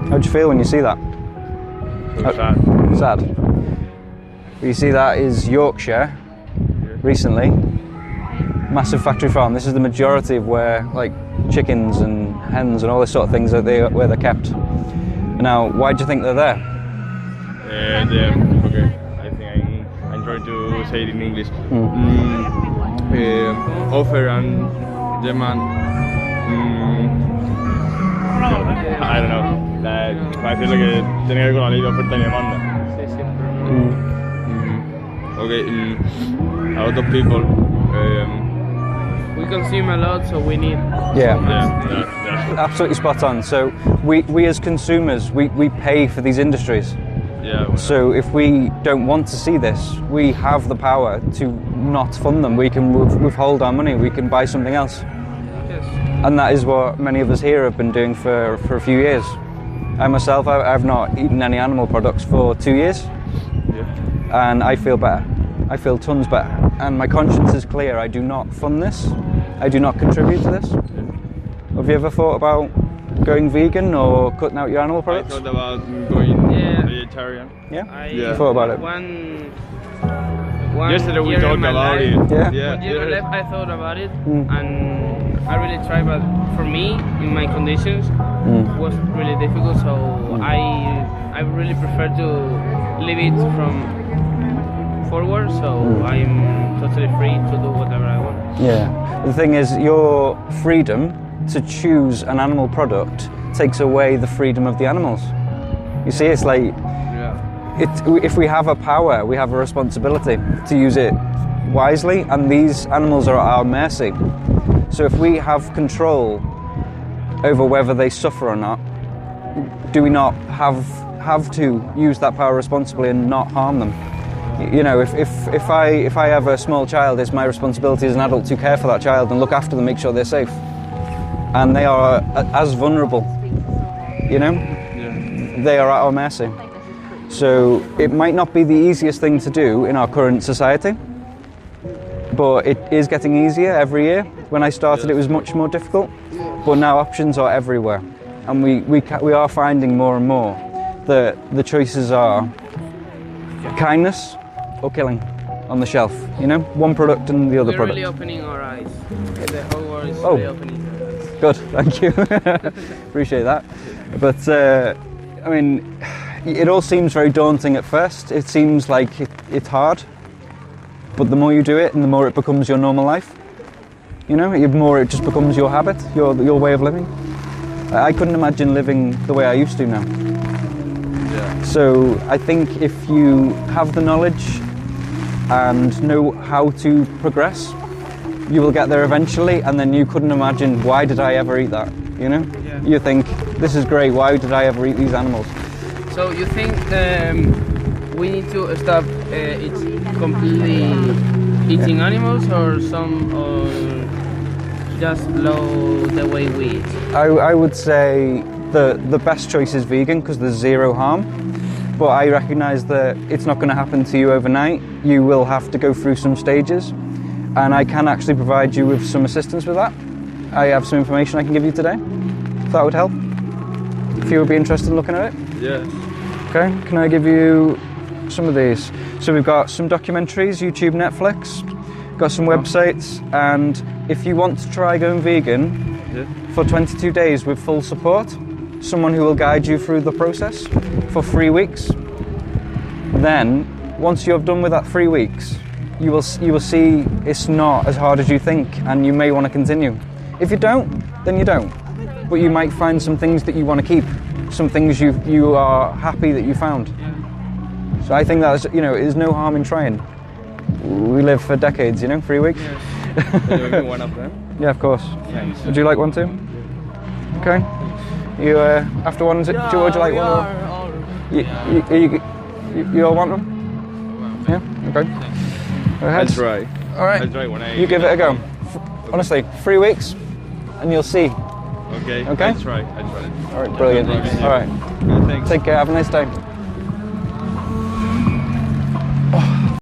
How do you feel when you see that? So sad. Sad. You see that is Yorkshire recently. Massive factory farm. This is the majority of where like chickens and hens and all this sort of things where they're kept. Now, why do you think they're there? Okay, I think I'm trying to say it in English. Offer and demand. I don't know. Para decirle que tiene que ver con la ley de oferta y demanda. Okay, a lot of people. We consume a lot, so we need. Yeah. Absolutely spot on. So we as consumers, we pay for these industries. Yeah. So if we don't want to see this, we have the power to not fund them. We can withhold our money. We can buy something else. Yes. And that is what many of us here have been doing for a few years. I myself, I've not eaten any animal products for 2 years. Yeah. And I feel better. I feel tons better. And my conscience is clear. I do not fund this. I do not contribute to this. Have you ever thought about going vegan or cutting out your animal products? I thought about going vegetarian. Yeah? Thought about it? One Yesterday we year talked in my about life, it. Yeah. One year in my life I thought about it, and I really tried, but for me, in my conditions, it was really difficult, so I really prefer to leave it from forward, so I'm totally free to do whatever I want. Yeah. The thing is, your freedom to choose an animal product takes away the freedom of the animals. You see, it's like, if we have a power, we have a responsibility to use it wisely, and these animals are at our mercy. So if we have control over whether they suffer or not, do we not have to use that power responsibly and not harm them? You know, if I have a small child, it's my responsibility as an adult to care for that child and look after them, make sure they're safe. And they are as vulnerable, you know? Yeah. They are at our mercy. So it might not be the easiest thing to do in our current society, but it is getting easier every year. When I started, it was much more difficult, but now options are everywhere. And we are finding more and more that the choices are kindness or killing on the shelf, you know? One product and the other We're product. really opening our eyes. The whole world is really opening their eyes. Good, thank you. Appreciate that. But, I mean, it all seems very daunting at first. It seems like it's hard, but the more you do it and the more it becomes your normal life, you know, the more it just becomes your habit, your way of living. I couldn't imagine living the way I used to now. Yeah. So I think if you have the knowledge and know how to progress, you will get there eventually, and then you couldn't imagine, why did I ever eat that, you know? Yeah. You think, this is great, why did I ever eat these animals? So you think we need to stop completely eating animals, or just slow the way we eat? I would say the best choice is vegan, because there's zero harm. But I recognise that it's not going to happen to you overnight. You will have to go through some stages, and I can actually provide you with some assistance with that. I have some information I can give you today, if that would help. If you would be interested in looking at it. Yeah. Okay, can I give you some of these? So we've got some documentaries, YouTube, Netflix, got some websites, and if you want to try going vegan for 22 days with full support, someone who will guide you through the process for 3 weeks, then once you're done with that 3 weeks, you will see it's not as hard as you think, and you may want to continue. If you don't, then you don't. But you might find some things that you want to keep, some things you are happy that you found. So I think that, you know, there's no harm in trying. We live for decades, you know, 3 weeks. Can you give me one of them? Yeah, of course. Thanks. Would you like one too? Okay. You after one? Would you like one? You all want them? Yeah. Okay. Go ahead. I'll try. All right. I'll try when I. You give it a go. Honestly, 3 weeks, and you'll see. Okay. Okay. I'll try. All right. Brilliant. All right. Thanks. Take care. Have a nice day.